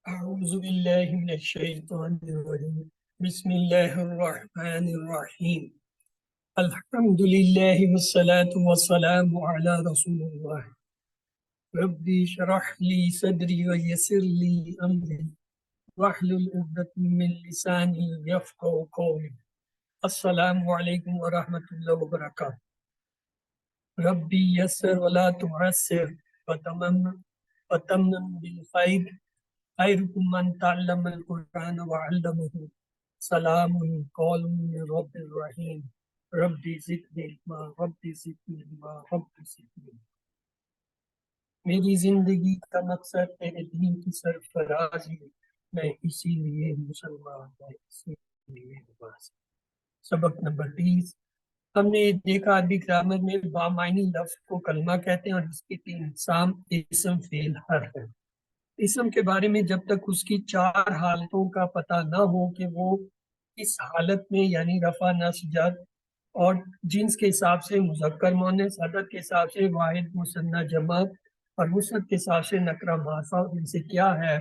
أعوذ بالله من الشيطان الرجيم بسم الله الرحمن الرحيم الحمد لله والصلاة والسلام على رسول الله ربي اشرح لي صدري ويسر لي أمري واحلل عقدة من لساني يفقهوا قولي السلام عليكم ورحمة الله وبركاته ربي يسر ولا تعسر وتمم بالخير خيركم من تعلم القرآن وعلمه سلام قول من رب الرحیم ربی زدنی علما ربی زدنی علما ربی زدنی علما۔ میری زندگی کا مقصد تیرے دین کی سرفرازی، میں اسی لیے مسلمان، میں اسی لیے نماز۔ سبق نمبر 20 ہم نے دیکھا عربی گرامر میں بامعنی لفظ کو کلمہ کہتے ہیں اور اس کی 3 اقسام اسم فعل حرف ہے۔ اسم کے بارے میں جب تک اس کی 4 حالتوں کا پتہ نہ ہو کہ وہ اس حالت میں یعنی رفع نصب جر اور جنس کے حساب سے مذکر مؤنث، عدد کے حساب سے واحد مثنیٰ جمع اور مفرد کے حساب سے نکرہ معرفہ ان سے کیا ہے،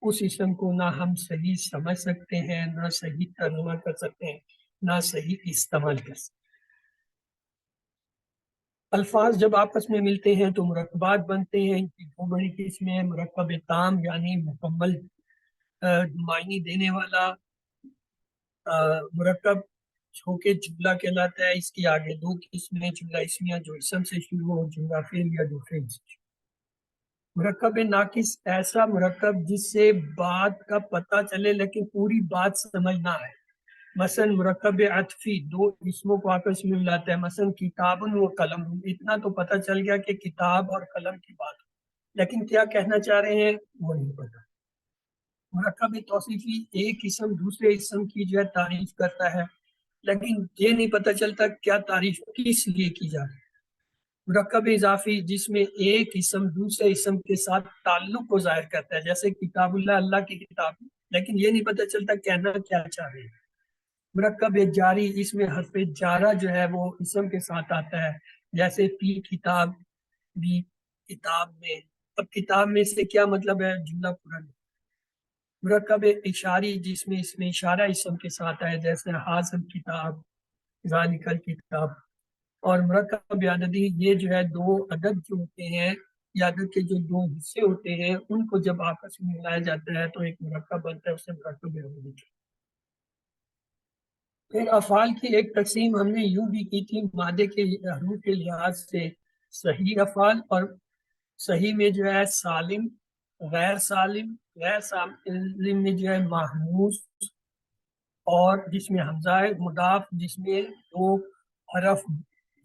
اس اسم کو نہ ہم صحیح سمجھ سکتے ہیں، نہ صحیح ترجمہ کر سکتے ہیں، نہ صحیح استعمال کر سکتے ہیں۔ الفاظ جب آپس میں ملتے ہیں تو مرکبات بنتے ہیں۔ ان کی 2 بڑی قسمیں، مرکب تام یعنی مکمل معنی دینے والا مرکب جو کہ جملہ کہلاتا ہے۔ اس کی آگے 2 قسمیں، جملہ اسمیہ جو اسم سے شروع ہو، جملہ فعل یا جو فعل سے شروع ہو۔ مرکب ناقص ایسا مرکب جس سے بات کا پتہ چلے لیکن پوری بات سمجھ نہ آئے۔ مثلا مرکب عطفی 2 اسموں کو آپس میں ملاتا ہے، مثلا کتاب و قلم، اتنا تو پتہ چل گیا کہ کتاب اور قلم کی بات، لیکن کیا کہنا چاہ رہے ہیں وہ نہیں پتہ۔ مرکب توصیفی ایک اسم دوسرے اسم کی جو ہے تعریف کرتا ہے لیکن یہ نہیں پتہ چلتا کیا تعریف کس لیے کی جا رہی ہے۔ مرکب اضافی جس میں ایک اسم دوسرے اسم کے ساتھ تعلق کو ظاہر کرتا ہے، جیسے کتاب اللہ، اللہ کی کتاب، لیکن یہ نہیں پتہ چلتا کہنا کیا چاہ رہے ہیں۔ مرکب جاری اس میں حرف جارہ جو ہے وہ اسم کے ساتھ آتا ہے، جیسے فی کتاب، بھی کتاب میں۔ اب کتاب میں سے کیا مطلب ہے، جملہ پورا نہیں۔ مرکب اشاری جس میں اس میں اشارہ اسم کے ساتھ ہے، جیسے حاصل کتاب، ذالک الکتاب۔ اور مرکب عددی یہ جو ہے 2 عدد جو ہوتے ہیں یا عدد کے جو 2 حصے ہوتے ہیں ان کو جب آپس میں ملایا جاتا ہے تو ایک مرکب بنتا ہے، اسے مرکب عددی۔ پھر افعال کی ایک تقسیم ہم نے یوں بھی کی تھی، مادے کے حروف کے لحاظ سے صحیح افعال اور صحیح میں جو ہے سالم، غیر سالم، غیر سالم میں جو ہے محموس، اور جس میں حمزہ ہے مضاف، جس میں 2 حرف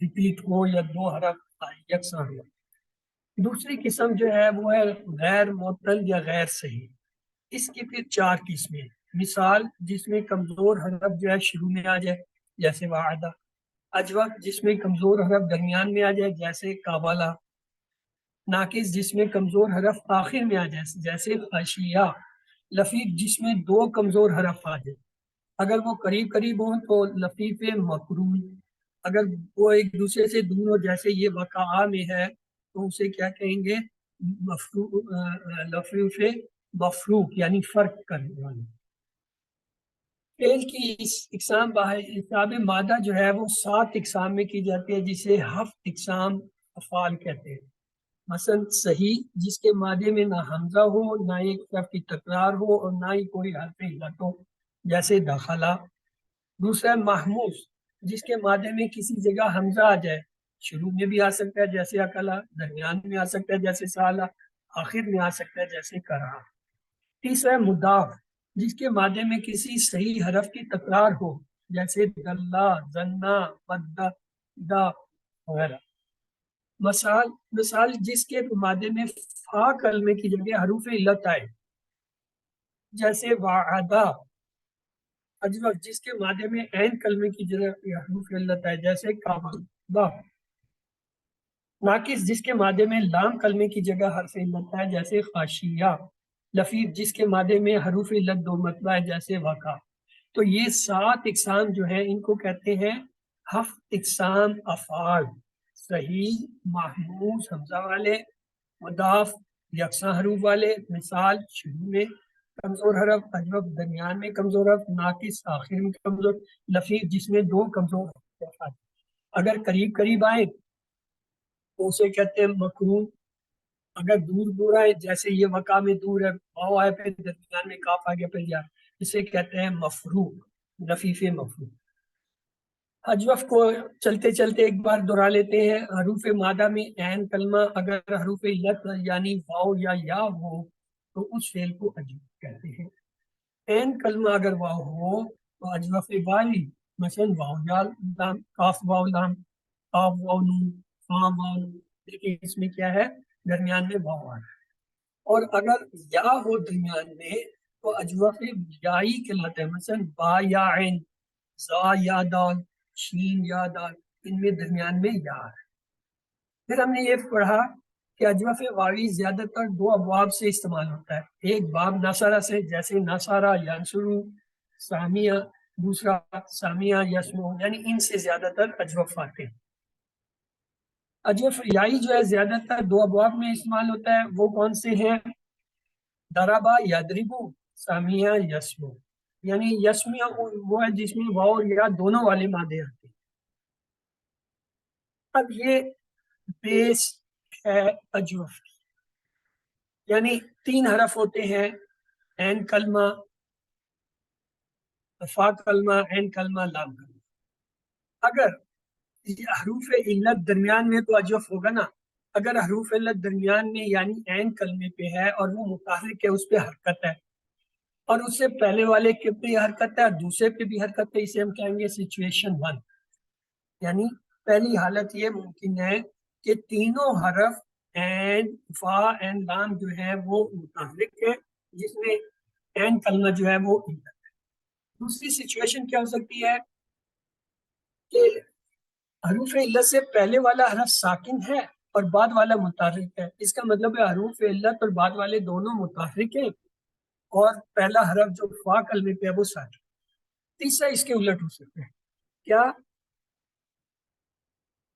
ریپیٹ ہو یا 2 حرف یکساں ہو۔ دوسری قسم جو ہے وہ ہے غیر معطل یا غیر صحیح۔ اس کی پھر 4 قسمیں، مثال جس میں کمزور حرف جو ہے شروع میں آ جائے جیسے وعدہ، اجوف جس میں کمزور حرف درمیان میں آ جائے جیسے قابلہ، ناقص جس میں کمزور حرف آخر میں آ جائے جیسے خشیہ، لفیف جس میں 2 کمزور حرف آ جائے، اگر وہ قریب قریب ہوں تو لفیف مقرون، اگر وہ ایک دوسرے سے دور ہو جیسے یہ وقعہ میں ہے تو اسے کیا کہیں گے، لفیف مفروق یعنی فرق کرنے والی۔ فعل کی اس اقسام حساب مادہ جو ہے وہ 7 اقسام میں کی جاتی ہے، جسے 7 اقسام افعال کہتے ہیں۔ مثلا صحیح جس کے مادے میں نہ حمزہ ہو، نہ ایک حرف کی تکرار ہو اور نہ ہی کوئی حرف علت ہو جیسے دخلا۔ دوسرا محموس جس کے مادے میں کسی جگہ حمزہ آ جائے، شروع میں بھی آ سکتا ہے جیسے اکلا، درمیان میں آ سکتا ہے جیسے سالہ، آخر میں آ سکتا ہے جیسے کرا۔ تیسرا مضاف جس کے مادے میں کسی صحیح حرف کی تکرار ہو جیسے دلہ، زنا، مدہ، دا وغیرہ۔ مثال جس کے مادے میں فا کلمے کی جگہ حروف علت آئے جیسے وعدہ۔ اجوف جس کے مادے میں عین کلمے کی جگہ حروف علت آئے جیسے کعبہ۔ ناقص جس کے مادے میں لام کلمے کی جگہ حرف علت آئے جیسے خاشیہ۔ لفیف جس کے مادے میں حروف علت 2 مرتبہ ہے جیسے وقع۔ تو یہ 7 اقسام جو ہیں ان کو کہتے ہیں 7 اقسام افعال، صحیح، محموس حمزہ والے، مضاف یکساں حروف والے، مثال شروع میں، کمزور حرف اجوف درمیان میں کمزور حرف، ناقص آخر میں کمزور، لفیف جس میں دو کمزور حرف آتے ہیں۔ اگر قریب قریب آئے تو اسے کہتے ہیں مقرون، اگر دور دور آئے جیسے یہ وقع میں دور ہے، واو آئے پہ درمیان میں کاف آگے پہ جا، اسے کہتے ہیں مفروق، لفیف مفروق۔ اجوف کو چلتے چلتے ایک بار دہرا لیتے ہیں۔ حروف مادہ میں عین کلمہ اگر حروف علت یعنی واو یا یا ہو تو اس فعل کو اجوف کہتے ہیں۔ عین کلمہ اگر واو ہو تو اجوف والی، مثلا واو یا لام، کاف واو لام، کاف واو نون، فا واو نون، لیکن اس میں کیا ہے درمیان میں واو آ ہے۔ اور اگر یا ہو درمیان میں تو اجوف یائی کہلاتا ہے، مثلا با یا عین، زا یا دال، شین یا دال، ان میں درمیان میں یا ہے۔ پھر ہم نے یہ پڑھا کہ اجوف واوی زیادہ تر دو ابواب سے استعمال ہوتا ہے، ایک باب نصرہ سے جیسے نصرہ ینصرو، سامیہ، دوسرا سامیہ یسمو، یعنی ان سے زیادہ تر اجوف آتے ہیں۔ اجوف یائی جو ہے زیادہ تر دو ابواب میں استعمال ہوتا ہے، وہ کون سے ہیں؟ دربا یدربو، سامیہ یسمو، یعنی یسمیہ وہ ہے جس میں واو اور یا دونوں والے مادے آتے ہیں۔ اب یہ بیس ہے اجوف کی، یعنی تین حرف ہوتے ہیں، عین کلمہ، فا کلمہ، عین کلمہ، لام کلمہ۔ اگر حروف علت درمیان میں تو اجوف ہوگا نا، اگر حروف علت درمیان میں یعنی عین کلمے پہ ہے اور وہ متحرک ہے، اس پہ حرکت ہے، اور اس سے پہلے والے کے پہ حرکت ہے اور دوسرے پہ بھی حرکت ہے، اسے ہم کہیں گے سچویشن 1۔ یعنی پہلی حالت یہ ممکن ہے کہ تینوں حرف عین، فا، عین، لام جو ہے وہ متحرک ہے، جس میں عین کلمہ جو ہے وہ علت ہے۔ دوسری سچویشن کیا ہو سکتی ہے کہ حروف علت سے پہلے والا حرف ساکن ہے اور بعد والا متحرک ہے، اس کا مطلب ہے حروف علت اور بعد والے دونوں متحرک ہیں اور پہلا حرف جو فا کلمے پہ ہے وہ ساکن۔ تیسرا اس کے الٹ ہو سکتا ہے، کیا؟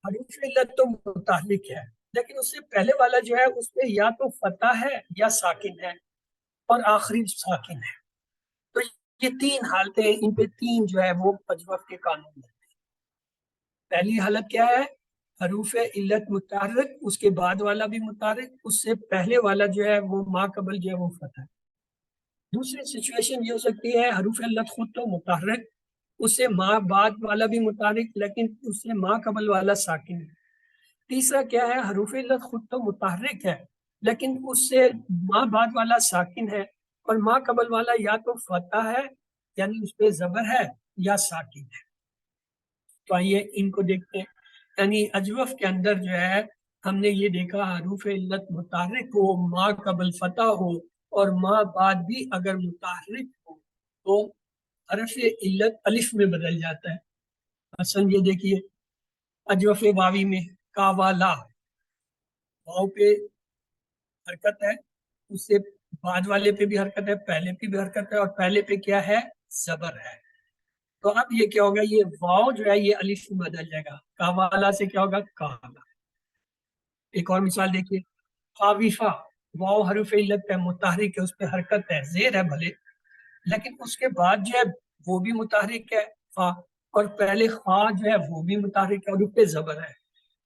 حروف علت تو متحرک ہے لیکن اس سے پہلے والا جو ہے اس پہ یا تو فتح ہے یا ساکن ہے اور آخری ساکن ہے۔ تو یہ تین حالتیں، ان پہ تین جو ہے وہ اجوف کے قانون ہیں۔ پہلی حالت کیا ہے؟ حروف علت متحرک، اس کے بعد والا بھی متحرک، اس سے پہلے والا جو ہے وہ ما قبل جو ہے وہ فتح ہے۔ دوسری سچویشن یہ ہو سکتی ہے حروف علت خود تو متحرک، اس سے ما بعد والا بھی متحرک لیکن اس سے ما قبل والا ساکن ہے۔ تیسرا کیا ہے؟ حروف علت خود تو متحرک ہے لیکن اس سے ما بعد والا ساکن ہے اور ما قبل والا یا تو فتح ہے یعنی اس پہ زبر ہے یا ساکن ہے۔ تو آئیے ان کو دیکھتے ہیں، یعنی اجوف کے اندر جو ہے ہم نے یہ دیکھا حروف علت متحرک ہو، ما قبل فتح ہو اور ما بعد بھی اگر متحرک ہو تو حرف علت الف میں بدل جاتا ہے۔ مثلا یہ دیکھیے اجوف واوی میں کاوالا، واو پہ حرکت ہے، اس سے بعد والے پہ بھی حرکت ہے، پہلے پہ بھی حرکت ہے اور پہلے پہ کیا ہے؟ زبر ہے۔ تو اب یہ کیا ہوگا؟ یہ واو جو ہے یہ الف میں بدل جائے گا، کاوالا سے کیا ہوگا؟ کالا۔ ایک اور مثال دیکھیے، خاویفہ، واو حرف علت ہے، متحرک ہے، اس پہ حرکت ہے، زیر ہے بھلے لیکن اس کے بعد جو ہے وہ بھی متحرک ہے فا، اور پہلے خا جو ہے وہ بھی متحرک ہے اور اس پہ زبر ہے۔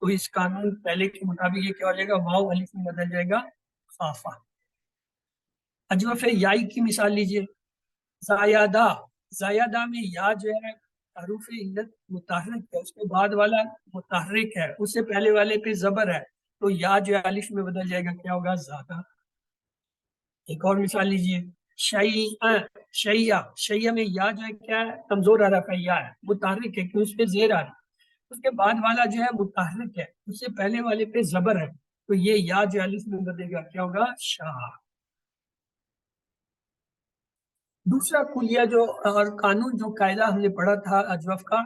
تو اس قانون پہلے کے مطابق یہ کیا ہو جائے گا؟ واو الف میں بدل جائے گا خافا۔ اجوف یائی کی مثال لیجئے، زایادہ، زایادہ میں یا جو ہے حروف علت متحرک ہے، اس کے بعد والا متحرک ہے، اس سے پہلے والے پہ زبر ہے، تو یا جو ہے الف میں بدل جائے گا، کیا ہوگا؟ زیادہ۔ ایک اور مثال لیجئے، شیئا، شیئا، شیئا میں یا جو ہے کیا ہے؟ کمزور حرف ہے، یا ہے، متحرک ہے کہ اس پہ زیر آ رہی ہے، اس کے بعد والا جو ہے متحرک ہے، اس سے پہلے والے پہ زبر ہے، تو یہ یا جو الف میں بدلے گا، کیا ہوگا؟ شاہ۔ دوسرا کلیہ جو اور قانون جو قاعدہ ہم نے پڑھا تھا اجوف کا،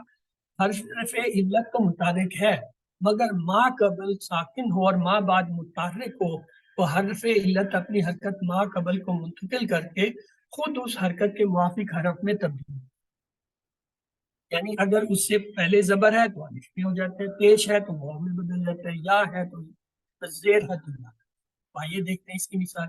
حرف علت تو متحرک ہے مگر ما قبل ساکن ہو اور ما بعد متحرک ہو تو حرف علت اپنی حرکت ما قبل کو منتقل کر کے خود اس حرکت کے موافق حرف میں تبدیل، یعنی اگر اس سے پہلے زبر ہے تو الف میں ہو جاتا ہے، پیش ہے تو واو میں بدل جاتا ہے، یا ہے تو زیر ہے تو یا۔ آئیے دیکھتے ہیں اس کی مثال۔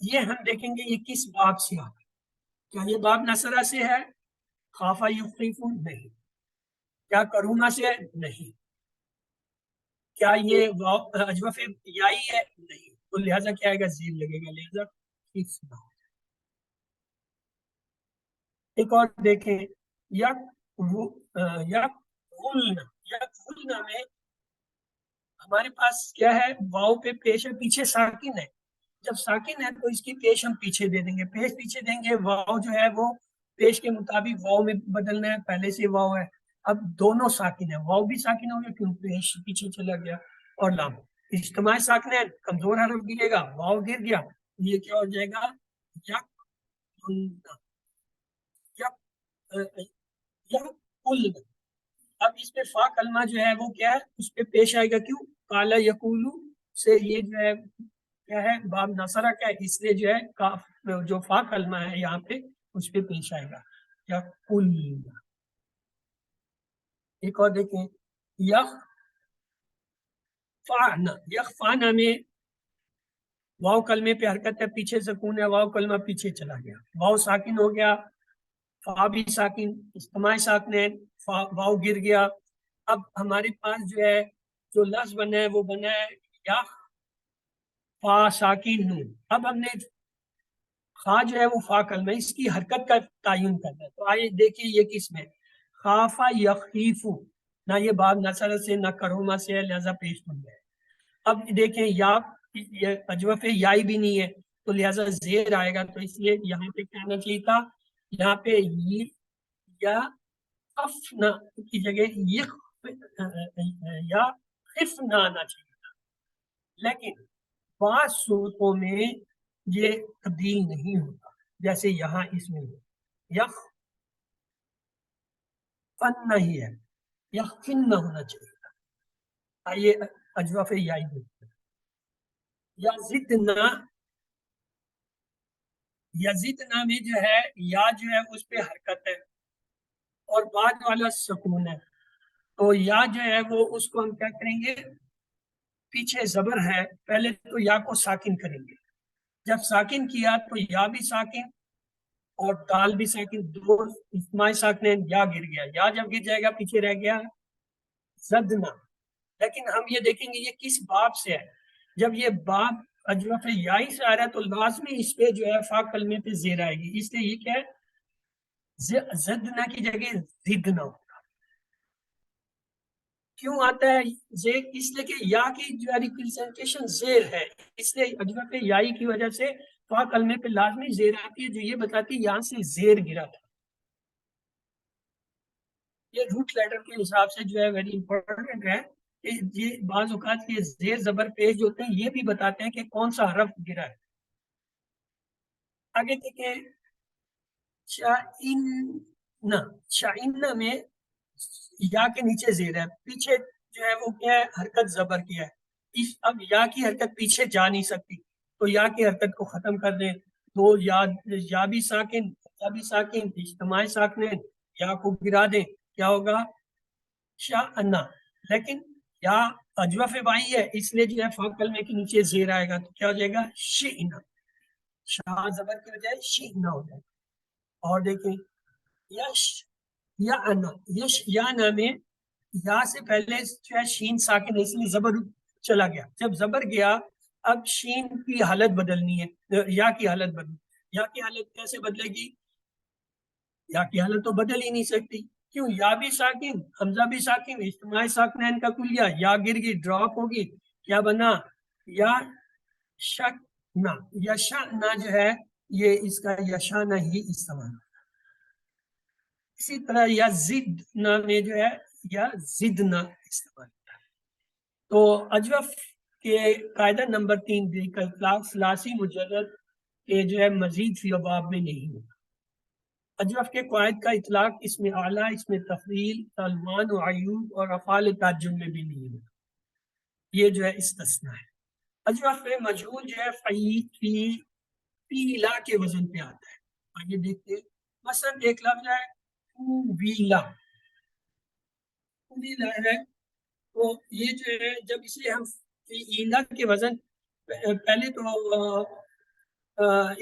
یہ ہم دیکھیں گے یہ کس باب سے آ گیا. کیا یہ باب نصرہ سے ہے؟ خافا یخیفو نہیں. کیا کرونا سے؟ نہیں. کیا یہ اجوف یائی ہے؟ نہیں. تو لہذا کیا آئے گا؟ زیر لگے گا. لہذا خفنا. ایک اور دیکھیں یک یک غلنا. یک غلنا میں ہمارے پاس کیا ہے؟ واؤ پہ پیش ہے، پیچھے ساکن ہے. جب ساکن ہے تو اس کی پیش ہم پیچھے دے دیں گے. پیش پیچھے دیں گے، واؤ جو ہے وہ پیش کے مطابق واؤ میں بدلنا ہے. پہلے سے واؤ ہے، اب دونوں ساکن ہے. واؤ بھی ساکن ہو گیا کیوں پیش پیچھے چلا گیا. اور لام اجتماعی ساکن ہے، کمزور حرف گرے گا، واؤ گر گیا، یہ کیا ہو جائے گا؟ یک یک. اب اس پہ فا کلمہ جو ہے وہ کیا ہے؟ اس پہ پیش آئے گا. کیوں؟ کالا یقولو سے یہ جو ہے کیا ہے؟ باب نصرہ کا ہے، اس لیے جو ہے کاف جو فا کلمہ ہے یہاں پہ اس پہ پیش آئے گا. یقول. ایک اور دیکھیں یخفعنا. یخفعنا میں واؤ کلمے پہ حرکت ہے، پیچھے سکون ہے، واؤ کلمہ پیچھے چلا گیا، واؤ ساکن ہو گیا، فا بھی ساکن، اجتماعی ساکن ہے، واؤ گر گیا. اب ہمارے پاس جو ہے جو لفظ بنا ہے وہ بنا ہے یا فا ساکن نون. اب ہم نے خا جو ہے وہ فا کلمہ ہے، اس کی حرکت کا تعین کرنا ہے. تو آئیے دیکھیے یہ کس میں خافا یخیفو. نہ یہ باب نصر سے نہ کرہما سے ہے، لہذا پیش بن گئے. اب دیکھیں یا اجوف یائی بھی نہیں ہے تو لہذا زیر آئے گا. تو اس لیے یہاں پہ کیا آنا چاہیے تھا؟ یہاں پہ یا خفنا کی جگہ یا خفنا آنا چاہیے تھا. لیکن بعض صورتوں میں یہ تبدیل نہیں ہوتا، جیسے یہاں اس میں یخ فن نہیں ہے، یخ فن نہ ہونا چاہیے تھا. آئیے اجوف یائی دیکھتے ہیں. یا زدنا. یا زدنا میں جو ہے یا جو ہے اس پہ حرکت ہے اور بعد والا سکون ہے. تو یا جو ہے وہ اس کو ہم کیا کریں گے؟ پیچھے زبر ہے، پہلے تو یا کو ساکن کریں گے. جب ساکن کیا تو یا بھی ساکن اور دال بھی ساکن، دو اجتماعی ساکن ہیں. یا گر گیا، یا جب گر جائے گا پیچھے رہ گیا زدنا. لیکن ہم یہ دیکھیں گے یہ کس باب سے ہے. جب یہ باب اجوف یائی سے آ رہا ہے تو لازمی اس پہ جو ہے فا کلمے پہ زیر آئے گی. اس لیے یہ کیا ہے؟ زدنا کی جگہ زدنا. کیوں آتا ہے زیر؟ اس لیے کہ یا کی جو ہے ریپریزنٹیشن زیر ہے، اس لیے اجوف یائی کی وجہ سے فا کلمے پہ لازمی زیر آتی ہے، جو یہ بتاتی ہے یہاں سے زیر گرا تھا. یہ روٹ لیٹر کے حساب سے جو ہے ویری امپورٹنٹ ہے کہ یہ بعض اوقات یہ زیر زبر پیش جو ہوتے ہیں یہ بھی بتاتے ہیں کہ کون سا حرف گرا ہے. آگے دیکھیں شائن. شائن میں یا کے نیچے زیر ہے، پیچھے جو ہے وہ کیا ہے؟ حرکت زبر کی ہے. اب یا کی حرکت پیچھے جا نہیں سکتی تو یا کی حرکت کو ختم کر دیں. تو یا بھی ساکن، یا بھی ساکن، اجتماعی ساکن، یا کو گرا دیں، کیا ہوگا؟ شاء. لیکن یا اجوف بائی ہے اس لیے جو ہے فا کلمے کے نیچے زیر آئے گا تو کیا ہو جائے گا؟ شئنا. شاہ زبر کی بجائے شئنا ہو جائے گا. اور دیکھیں یش یا انا. یش یا نا میں یا سے پہلے جو ہے شین ساکن ہے اس لیے زبر چلا گیا. جب زبر گیا اب شین کی حالت بدلنی ہے، یا کی حالت بدلنی. یا کی حالت کیسے بدلے گی؟ یا کی حالت تو بدل ہی نہیں سکتی. کیوں؟ یا بھی ساکن، حمزہ بھی ساکن، اجتماعی ساکنین کا کلیہ، یا گر گئی، ڈراپ ہوگی، کیا بنا؟ یا شک نہ. یشا نہ جو ہے یہ اس کا یشانہ ہی استعمال. اسی طرح یا زد نہ میں جو ہے یا زدنا استعمال. تو اجوف کے قاعدہ نمبر 3 کا اطلاق ثلاثی مجرد کے جو ہے مزید فی باب میں نہیں ہوتا. اجوف کے قواعد کا اطلاق اس میں اعلیٰ، اس میں تفضیل، سلمان و عیوب اور افعال تعجب میں بھی نہیں ہوتا. یہ جو ہے استثناء ہے. اجوف میں مجہول جو ہے فیلا کے وزن پہ آتا ہے. آئیے دیکھتے ہیں. مثلا ایک لفظ ہے ویلا. ویلا ہے تو یہ جو ہے جب اسے ہم فیلا کے وزن پہلے تو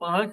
5,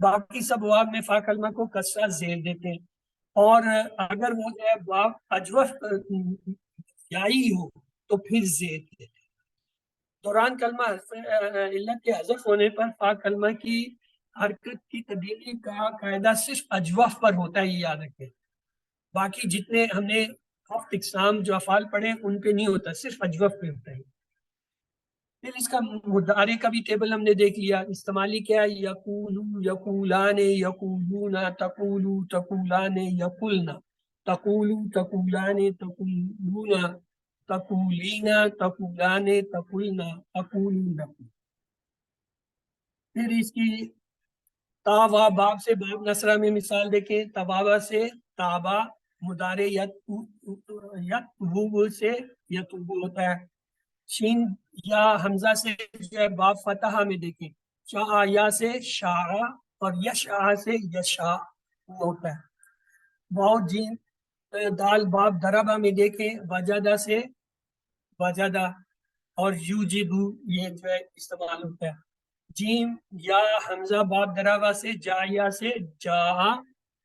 باقی سب واو میں فا کلمہ کو کسرہ زیر دیتے ہیں، اور اگر وہ جو ہے واو اجوف یائی ہو تو پھر زیر دیتے ہیں۔ دوران کلمہ علت کے حذف ہونے پر فا کلمہ کی حرکت کی تبدیلی کا قاعدہ صرف اجوف پر ہوتا ہے، یہ یاد رکھیں۔ باقی جتنے ہم نے ہفت اقسام جو افعال پڑھے ان پہ نہیں ہوتا، صرف اجوف پہ ہوتا ہے۔ پھر اس کا مضارع کا بھی ٹیبل ہم نے دیکھ لیا، استعمالی کیا ہے، یقولو یقولان یقولون تقولو تقولان یقولن تقولو تقولان تقولون تقولین تقولان تقولن اقولون۔ پھر اس کی تا وا باب سے باب نصرہ میں مثال دیکھیں، تبابا سے تابا، مضارع یتوب سے یتوب ہوتا ہے۔ شین یا حمزہ سے جو ہے باب فتحہ میں دیکھیں، شاء یا سے شاء اور یشاء سے یشاء ہوتا ہے۔ واو جیم دال باب دربہ میں دیکھیں، وجدہ سے وجدہ اور یوجدو یہ جو ہے استعمال ہوتا ہے۔ جیم یا حمزہ باب دربہ سے جایا سے جا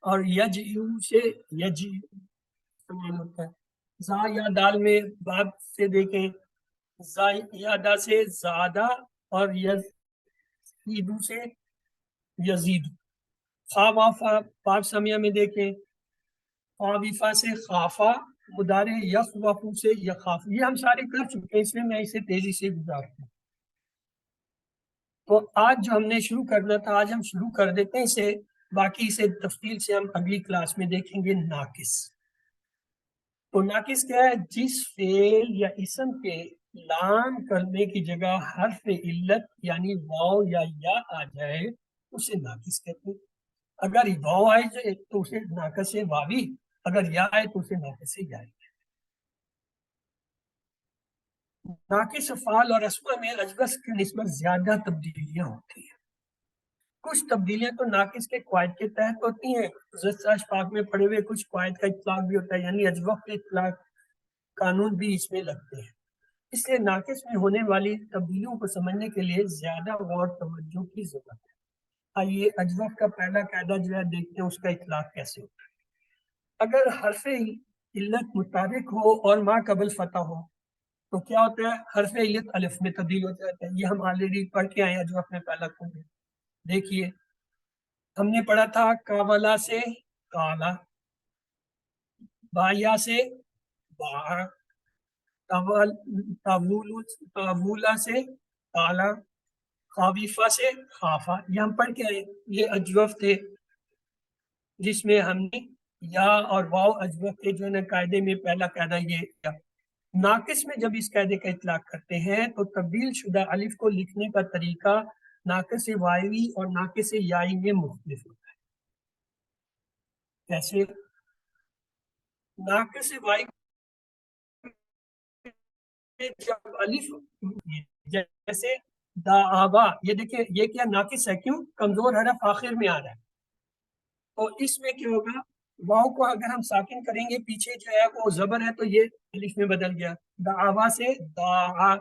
اور یجیو سے یجی استعمال ہوتا ہے۔ زا یا دال میں باب سے دیکھیں، زیادہ سے زیادہ اور یزیدو سے یزید۔ خا وافا باب سمیہ میں دیکھیں، خاویفہ سے خافا، مضارع یخوفو سے یخاف۔ یہ ہم سارے کر چکے ہیں، اس لیے میں اسے تیزی سے گزارتا ہوں۔ تو آج جو ہم نے شروع کرنا تھا، آج ہم شروع کر دیتے ہیں اسے، باقی اسے تفصیل سے ہم اگلی کلاس میں دیکھیں گے۔ ناقص، تو ناقص کیا ہے؟ جس فعل یا اسم کے لام کرنے کی جگہ حرف علت یعنی واو یا آ جائے اسے ناقص کہتے ہیں۔ اگر واو آئے جائے تو اسے ناقص واوی، اگر یا آئے تو اسے ناقص یائی۔ ناقص افعال اور اسماء میں اجوف کی نسبت زیادہ تبدیلیاں ہوتی ہیں۔ کچھ تبدیلیاں تو ناقص کے قواعد کے تحت ہوتی ہیں، پاک میں پڑے ہوئے کچھ قواعد کا اطلاق بھی ہوتا ہے، یعنی اجوف کے اطلاق قانون بھی اس میں لگتے ہیں۔ اس لیے ناقص میں ہونے والی تبدیلیوں کو سمجھنے کے لیے زیادہ غور توجہ کی ضرورت ہے۔ آئیے اجوف کا پہلا قاعدہ جو ہے دیکھتے ہیں، اس کا اطلاق کیسے ہوتا ہے۔ اگر حرف علت متحرک ہو اور ما قبل فتح ہو تو کیا ہوتا ہے؟ حرف علت الف میں تبدیل ہو جاتا ہے۔ یہ ہم آلریڈی پڑھ کے آئے ہیں اجوف میں پہلا قاعدہ۔ دیکھیے ہم نے پڑھا تھا کاولا سے کالا، بایا سے با، تاولا سے تالا، خاویفہ سے خافا۔ یہ ہم پڑھ کے آئے، یہ اجوف تھے جس میں ہم نے یا اور واو اجوف کے جو ہے نا قاعدے میں پہلا قاعدہ یہ کیا۔ ناقص میں جب اس قاعدے کا اطلاق کرتے ہیں تو تبدیل شدہ الف کو لکھنے کا طریقہ ناقص وائی اور ناقص یائی میں مختلف ہوتا ہے۔ جیسے ناقص وائی جب الف، جیسے دعوا، یہ دیکھیں یہ کیا ناقص ہے، کیوں؟ کمزور حرف آخر میں آ رہا ہے، تو اس میں کیا ہوگا؟ واو کو اگر ہم ساکن کریں گے پیچھے جو ہے وہ زبر ہے تو یہ الف میں بدل گیا، دعوا سے دعا۔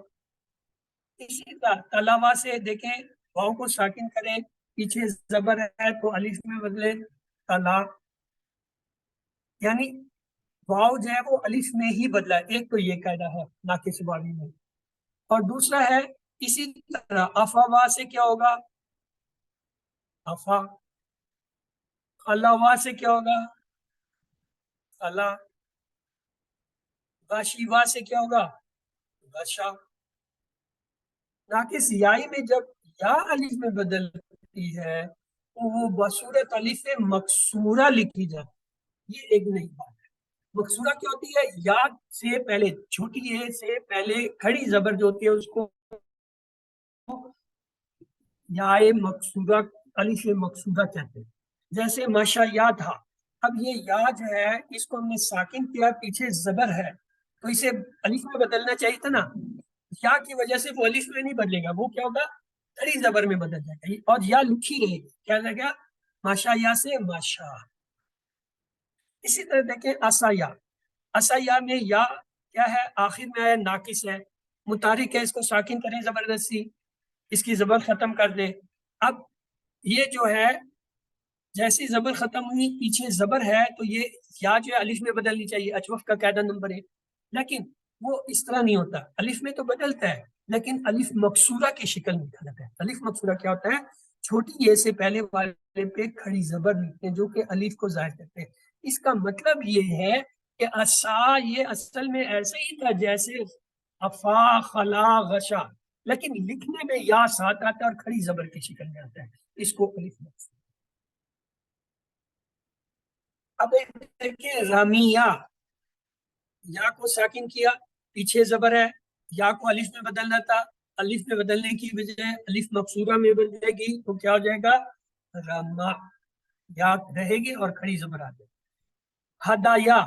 اسی طرح تلاوا سے دیکھیں، واو کو ساکن کریں پیچھے زبر ہے تو الف میں بدلے تلا، یعنی واو جو ہے وہ الف میں ہی بدلا ہے۔ ایک تو یہ قاعدہ ہے ناقص واوی میں، اور دوسرا ہے اسی طرح افوا سے کیا ہوگا؟ افا۔ خلاوا سے کیا ہوگا؟ خلا۔ غشیوا سے کیا ہوگا؟ غشا۔ ناقص یائی میں جب یا الف میں بدلتی ہے تو وہ بصورت الف مکسورہ لکھی جاتی ہے۔ یہ ایک نئی بات ہے۔ مکسورہ کیا ہوتی ہے؟ یا سے پہلے، چھوٹی اے سے پہلے کھڑی زبر جو ہوتی ہے اس کو یا مقصودہ، الف مقصودہ کہتے ہیں۔ جیسے ماشا یا تھا، اب یہ یا جو ہے اس کو ہم نے ساکن کیا، پیچھے زبر ہے تو اسے الف میں بدلنا چاہیے تھا نا، یا کی وجہ سے وہ الف میں نہیں بدلے گا، وہ کیا ہوگا؟ کھڑی زبر میں بدل جائے گا اور یا لکھی رہے گی، کیا رہے گا؟ ماشا یا سے ماشا۔ اسی طرح دیکھیں اسایا، اسایا میں یا کیا ہے؟ آخر میں آیا ناقص ہے، متحرک ہے، اس کو ساکن کریں زبردستی، اس کی زبر ختم کر دیں۔ اب یہ جو ہے جیسے زبر ختم ہوئی پیچھے زبر ہے تو یہ یا جو ہے الف میں بدلنی چاہیے، اجوف کا قاعدہ نمبر 1، لیکن وہ اس طرح نہیں ہوتا، الف میں تو بدلتا ہے لیکن الف مقصورہ کی شکل میں بدلتا ہے۔ الف مقصورہ کیا ہوتا ہے؟ چھوٹی اے سے پہلے والے پہ کھڑی زبر لکھتے ہیں جو کہ الف کو ظاہر کرتے ہیں۔ اس کا مطلب یہ ہے کہ اسا یہ اصل میں ایسے ہی تھا جیسے افا خلا غشا، لیکن لکھنے میں یا ساتھ آتا ہے اور کھڑی زبر کی شکل میں آتا ہے، اس کو الف مقصورہ۔ اب دیکھیں رامیہ، یا کو ساکن کیا، پیچھے زبر ہے، یا کو الف میں بدلنا تھا، الف میں بدلنے کی بجائے الف مقصورہ میں بدل جائے گی تو کیا ہو جائے گا؟ راما، یا رہے گی اور کھڑی زبر آ جائے گی۔ ہدایا،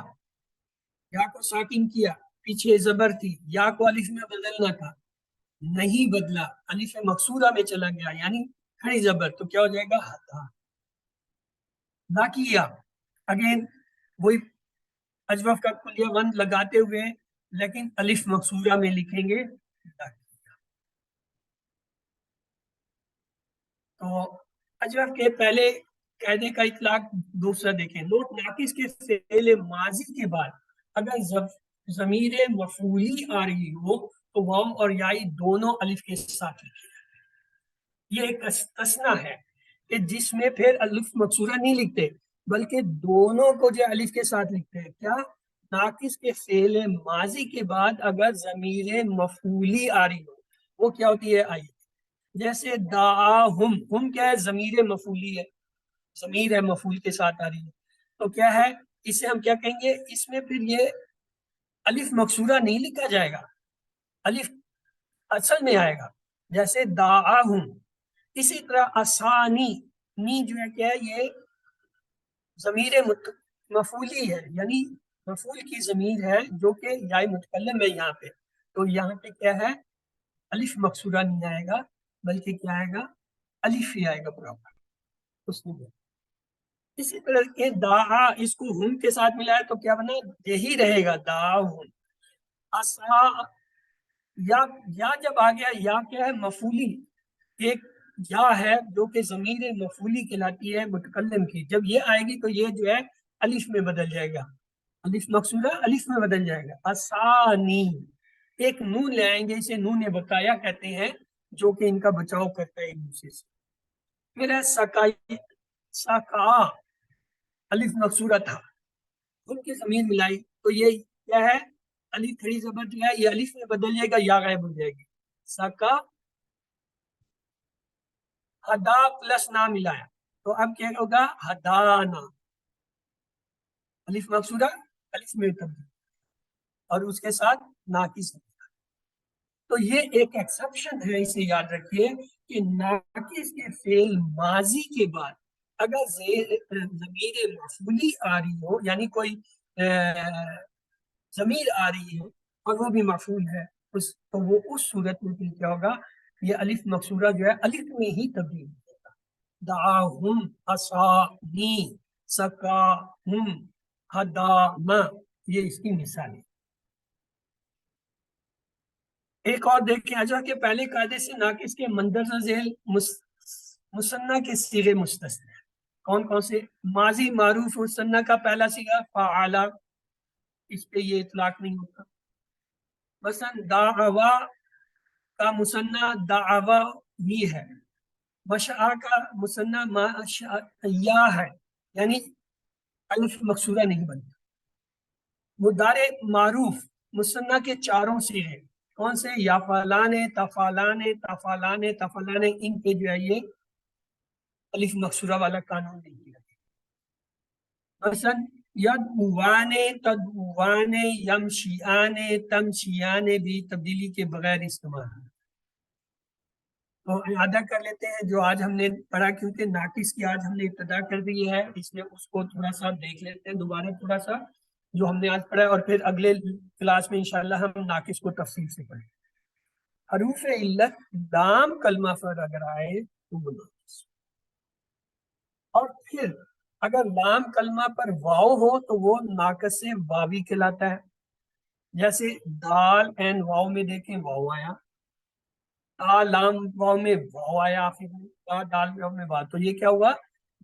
یا کو ساکن کیا، پیچھے زبر تھی، یا کو الف میں بدلنا تھا، نہیں بدلا، الف مقصورہ میں چلا گیا یعنی کھڑی زبر، تو کیا ہو جائے گا؟ ہدا۔ ناکیہ، اگین وہی اجوف کا کلیہ بند لگاتے ہوئے لیکن الف مقصورہ میں لکھیں گے۔ تو اجوف کے پہلے قاعدے کا اطلاق دوسرا دیکھیں، نوٹ ناقص کے فعل ماضی کے بعد اگر ضمیر مفعولی آ رہی ہو تو واو اور یائی دونوں الف کے ساتھ لکھیں۔ یہ ایک استثنا ہے کہ جس میں پھر الف مقصورہ نہیں لکھتے بلکہ دونوں کو جو الف کے ساتھ لکھتے ہیں۔ کیا؟ ناقص کے فعل ماضی کے بعد اگر ضمیر مفعولی آ رہی ہو وہ کیا ہوتی ہے؟ آئی، جیسے دعاہم، ہم کیا ہے؟ ضمیر مفعولی ہے، ضمیر ہے مفعول کے ساتھ آ رہی ہے، تو کیا ہے اسے ہم کیا کہیں گے؟ اس میں پھر یہ الف مقصورہ نہیں لکھا جائے گا، الف اصل میں آئے گا، جیسے دعاہم۔ اسی طرح اسانی، نی جو ہے کیا ہے؟ یہ ضمیر مفعولی ہے، یعنی مفعول کی ضمیر ہے جو کہ یا متکلم ہے یہاں پہ، تو یہاں پہ کیا ہے؟ الف مقصورہ نہیں آئے گا بلکہ کیا آئے گا؟ الف ہی آئے گا برابر اس میں۔ اسی طرح کے دعا، اس کو ہم کے ساتھ ملایا تو کیا بنا؟ یہی رہے گا دعاہم۔ اسا، یا جب آ گیا، یا کیا ہے؟ مفعولی، ایک یا ہے جو کہ ضمیر مفعولی کہلاتی ہے متکلم کی، جب یہ آئے گی تو یہ جو ہے الف میں بدل جائے گا، الف مقصورہ الف میں بدل جائے گا۔ اسانی، ایک نون لے آئیں گے، اسے نون بقایا کہتے ہیں جو کہ ان کا بچاؤ کرتا ہے ایک دوسرے سے۔ پھر ہے سکائی، سکا، الف مقصورہ تھا، ان کی ضمیر ملائی تو یہ کیا ہے؟ الف کھڑی زبر جو ہے یہ الف میں بدل جائے گا، یا غائب ہو جائے گی، سکا۔ ہدا پلس نا ملایا تو اب کیا ہوگا؟ ہدانا، الف مقصورہ الف میں تبدیل اور اس کے ساتھ ناقص۔ تو یہ ایک ایکسپشن ہے، اسے یاد رکھیے کہ ناقص کے فعل ماضی کے بعد اگر ضمیر مفعولی آ رہی ہو، یعنی کوئی ضمیر آ رہی ہے اور وہ بھی مفعول ہے، تو وہ اس صورت میں پھر کیا ہوگا؟ یہ الف مقصورہ جو ہے الف میں ہی تبدیل ہوگا۔ دعاہم، اسانی، سکاہم، ہدانا، یہ اس کی مثال ہے۔ ایک اور دیکھیں، اجا کے پہلے قاعدے سے ناقص کے مندرجہ ذیل مثنیٰ کے صیغے مستثنی ہیں۔ کون کون سے؟ ماضی معروف مثنیٰ کا پہلا صیغہ فعلا، اس پہ یہ اطلاق نہیں ہوتا۔ مثلا دعوا کا مثنیٰ دعوا ہی ہے، مشاء کا مثنیٰ ماشیا ہے، یعنی الف مقصورہ نہیں بنتا۔ مضارع معروف مثنیٰ کے چاروں صیغے کون سے؟ یا فلان، تفالان، تفالان، تفالان، ان پہ جو ہے یہ الف مقصورہ والا قانون نہیں کیا۔ مثلا یدعوان، تدعوان، یمشیان، تمشیان بھی تبدیلی کے بغیر استعمال ہے۔ تو اعادہ کر لیتے ہیں جو آج ہم نے پڑھا، کیونکہ ناقص کی آج ہم نے ابتدا کر دی ہے، اس لیے اس کو تھوڑا سا دیکھ لیتے ہیں دوبارہ تھوڑا سا جو ہم نے آج پڑھا ہے، اور پھر اگلے کلاس میں انشاءاللہ ہم ناقص کو تفصیل سے پڑھیں۔ حروف علت لام کلمہ پر اگر آئے تو وہ ناقص، اور پھر اگر لام کلمہ پر واو ہو تو وہ ناقص سے واوی کہلاتا ہے۔ جیسے دال این واو میں دیکھیں واو آیا، لام واو میں واو آیا آخر میں، دال واو میں واو، تو یہ کیا ہوا؟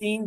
3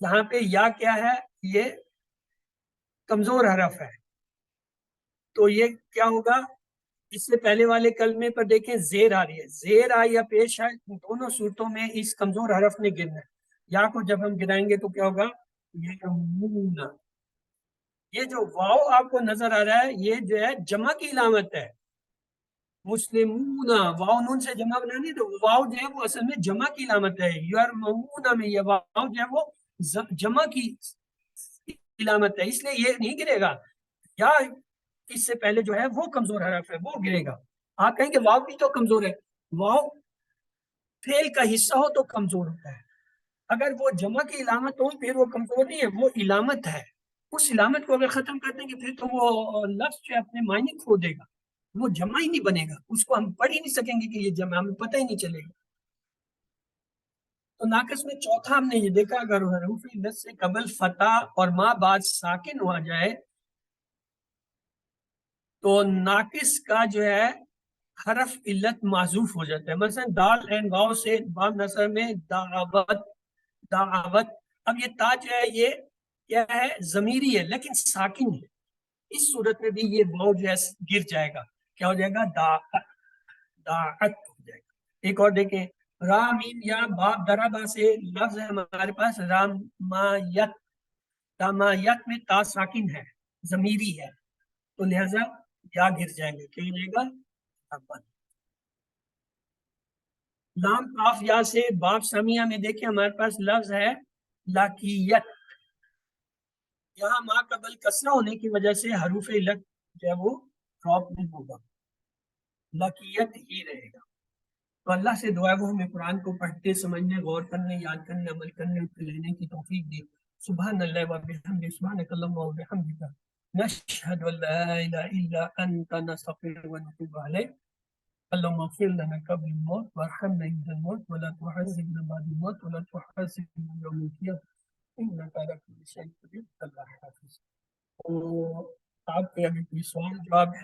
یہاں پہ یا کیا ہے؟ یہ کمزور حرف ہے، تو یہ کیا ہوگا؟ اس سے پہلے والے کلمے پر دیکھیں زیر آ رہی ہے، زیر آئی یا پیش آئی، دونوں صورتوں میں اس کمزور حرف نے گرنا ہے۔ یا کو جب ہم گرائیں گے تو کیا ہوگا؟ یہ یہ جو واؤ آپ کو نظر آ رہا ہے یہ جو ہے جمع کی علامت ہے، مسلمون، واؤ نون سے جمع بنانی، تو واؤ جو ہے وہ اصل میں جمع کی علامت ہے۔ یرمون میں یہ واؤ جو ہے وہ جمع کی علامت ہے، اس لیے یہ نہیں گرے گا۔ یا اس سے پہلے جو ہے وہ کمزور حرف ہے، وہ گرے گا۔ آپ کہیں گے واؤ بھی تو کمزور ہے، واؤ فعل کا حصہ ہو تو کمزور ہوتا ہے، اگر وہ جمع کی علامت ہو پھر وہ کمزور نہیں ہے، وہ علامت ہے۔ اس علامت کو اگر ختم کر دیں گے پھر تو وہ لفظ جو اپنے معنی کھو دے گا، وہ جمع ہی نہیں بنے گا، اس کو ہم پڑھ ہی نہیں سکیں گے کہ یہ جمع، ہمیں پتہ ہی نہیں چلے گا۔ تو ناقص میں چوتھا ہم نے یہ دیکھا، اگر حروف علت سے قبل فتح اور ما بعد ساکن ہو جائے تو ناقص کا جو ہے حرف علت معذوف ہو جاتا ہے۔ مثلا دال اینڈ واؤ سے باب نصر میں دعوت، دعوت، اب یہ تا جو ہے یہ کیا ہے؟ ضمیری ہے لیکن ساکن ہے، اس صورت میں بھی یہ واؤ جو ہے گر جائے گا، کیا ہو جائے گا؟ داعت، داعت ہو جائے گا۔ ایک اور دیکھیں، رامین یا باب دربا سے لفظ ہے ہمارے پاس رامایت، رامایت میں تا ساکن ہے، ضمیری ہے، تو لہذا یا گر جائیں گے، کیا ہو جائے گا؟ لام کاف یا سے باب سمیہ میں دیکھیں ہمارے پاس لفظ ہے لاکیت، یہاں ما قبل کسرہ ہونے کی وجہ سے حروف علت جو ہے وہ ڈراپ نہیں ہوگا، لاکیت ہی رہے گا۔ تو اللہ سے دعا ہے وہ ہمیں قرآن کو پڑھتے سمجھنے، غور کرنے، یاد کرنے، عمل کرنے، اس کو لینے کی توفیق دے۔ سبحان اللہ و بحمدہ، سبحانک اللہم و بحمدک، نشہد ان لا الہ الا انت، نستغفرک و نتوب الیک۔ اللهم اغفر لنا قبل الموت وارحمنا عند الموت ولا تعذبنا بعد الموت ولا تحاسبنا يوم القيامة انك على كل شيء قدير۔ اللہ حافظ۔ تو آپ کے اگر کوئی سوال جواب ہے